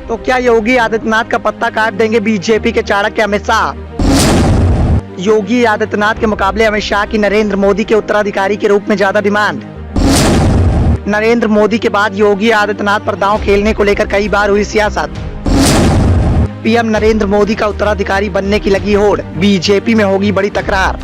तो क्या योगी आदित्यनाथ का पत्ता काट देंगे बीजेपी के चाणक्य अमित शाह? योगी आदित्यनाथ के मुकाबले अमित शाह की नरेंद्र मोदी के उत्तराधिकारी के रूप में ज्यादा डिमांड। नरेंद्र मोदी के बाद योगी आदित्यनाथ पर दांव खेलने को लेकर कई बार हुई सियासत। पीएम नरेंद्र मोदी का उत्तराधिकारी बनने की लगी होड़, बीजेपी में होगी बड़ी तकरार।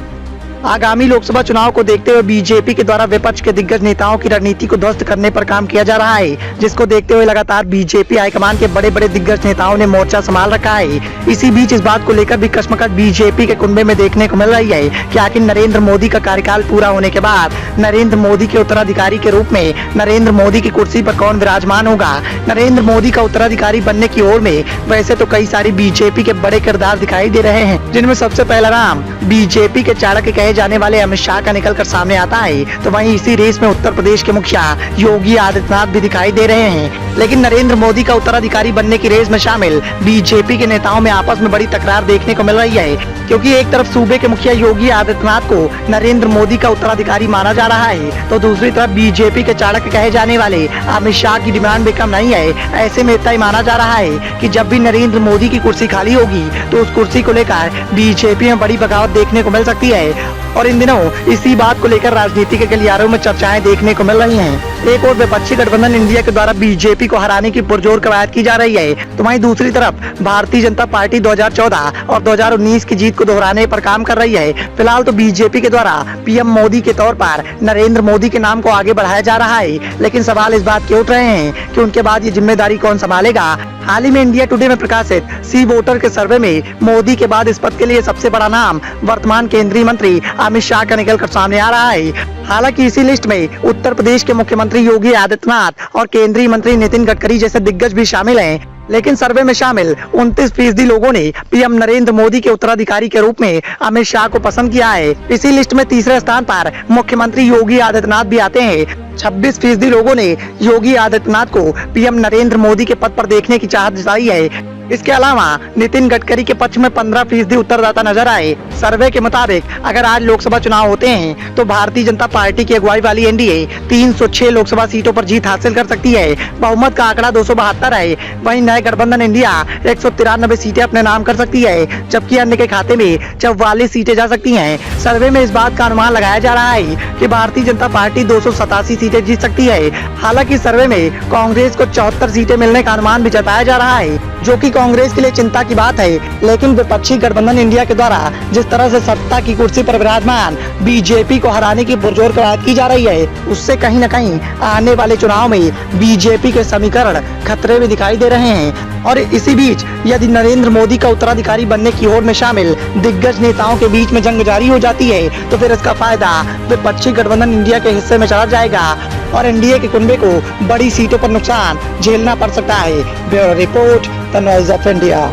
आगामी लोकसभा चुनाव को देखते हुए बीजेपी के द्वारा विपक्ष के दिग्गज नेताओं की रणनीति को ध्वस्त करने पर काम किया जा रहा है, जिसको देखते हुए लगातार बीजेपी हाईकमान के बड़े बड़े दिग्गज नेताओं ने मोर्चा संभाल रखा है। इसी बीच इस बात को लेकर भी कश्मकश बीजेपी के कुनबे में देखने को मिल रही है कि आखिर नरेंद्र मोदी का कार्यकाल पूरा होने के बाद नरेंद्र मोदी के उत्तराधिकारी के रूप में नरेंद्र मोदी की कुर्सी पर कौन विराजमान होगा। नरेंद्र मोदी का उत्तराधिकारी बनने की ओर में वैसे तो कई सारी बीजेपी के बड़े किरदार दिखाई दे रहे हैं, जिनमें सबसे पहला नाम बीजेपी के चाणक्य कहे जाने वाले अमित शाह का निकलकर सामने आता है। तो वहीं इसी रेस में उत्तर प्रदेश के मुखिया योगी आदित्यनाथ भी दिखाई दे रहे हैं। लेकिन नरेंद्र मोदी का उत्तराधिकारी बनने की रेस में शामिल बीजेपी के नेताओं में आपस में बड़ी तकरार देखने को मिल रही है, क्योंकि एक तरफ सूबे के मुखिया योगी आदित्यनाथ को नरेंद्र मोदी का उत्तराधिकारी माना जा रहा है, तो दूसरी तरफ बीजेपी के चाणक्य कहे जाने वाले अमित शाह की डिमांड भी कम नहीं है। ऐसे में इतना ही माना जा रहा है कि जब भी नरेंद्र मोदी की कुर्सी खाली होगी तो उस कुर्सी को लेकर बीजेपी में बड़ी बगावत देखने को मिल सकती है। और इन दिनों इसी बात को लेकर राजनीति के गलियारों में चर्चाएं देखने को मिल रही हैं। एक और विपक्षी गठबंधन इंडिया के द्वारा बीजेपी को हराने की पुरजोर कवायद की जा रही है, तो वहीं दूसरी तरफ भारतीय जनता पार्टी 2014 और 2019 की जीत को दोहराने पर काम कर रही है। फिलहाल तो बीजेपी के द्वारा पीएम मोदी के तौर पर नरेंद्र मोदी के नाम को आगे बढ़ाया जा रहा है, लेकिन सवाल इस बात के उठ रहे हैं कि उनके बाद ये जिम्मेदारी कौन संभालेगा। हाल ही में इंडिया टुडे में प्रकाशित सी वोटर के सर्वे में मोदी के बाद इस पद के लिए सबसे बड़ा नाम वर्तमान केंद्रीय मंत्री अमित शाह का निकलकर सामने आ रहा है। हालांकि इसी लिस्ट में उत्तर प्रदेश के मुख्यमंत्री योगी आदित्यनाथ और केंद्रीय मंत्री नितिन गडकरी जैसे दिग्गज भी शामिल हैं। लेकिन सर्वे में शामिल 29% लोगों ने पीएम नरेंद्र मोदी के उत्तराधिकारी के रूप में अमित शाह को पसंद किया है। इसी लिस्ट में तीसरे स्थान पर मुख्यमंत्री योगी आदित्यनाथ भी आते हैं। 26% लोगों ने योगी आदित्यनाथ को पीएम नरेंद्र मोदी के पद पर देखने की चाहत जताई है। इसके अलावा नितिन गडकरी के पक्ष में 15% उत्तरदाता नजर आए। सर्वे के मुताबिक अगर आज लोकसभा चुनाव होते हैं तो भारतीय जनता पार्टी की अगुवाई वाली एनडीए 306 लोकसभा सीटों पर जीत हासिल कर सकती है। बहुमत का आंकड़ा 272 है। वहीं नए गठबंधन इंडिया 193 सीटें अपने नाम कर सकती है, जबकि अन्य के खाते में 44 सीटें जा सकती हैं। सर्वे में इस बात का अनुमान लगाया जा रहा है कि भारतीय जनता पार्टी 287 सीटें जीत सकती है। हालांकि सर्वे में कांग्रेस को 74 सीटें मिलने का अनुमान भी जताया जा रहा है, जो कि कांग्रेस के लिए चिंता की बात है। लेकिन विपक्षी गठबंधन इंडिया के द्वारा जिस तरह से सत्ता की कुर्सी पर विराजमान बीजेपी को हराने की पुरजोर कवायद की जा रही है, उससे कहीं न कहीं आने वाले चुनाव में बीजेपी के समीकरण खतरे में दिखाई दे रहे हैं। और इसी बीच यदि नरेंद्र मोदी का उत्तराधिकारी बनने की होड़ में शामिल दिग्गज नेताओं के बीच में जंग जारी हो जाती है, तो फिर इसका फायदा विपक्षी गठबंधन इंडिया के हिस्से में चला जाएगा और एनडीए के कुनबे को बड़ी सीटों पर नुकसान झेलना पड़ सकता है। Bureau report, the noise of India.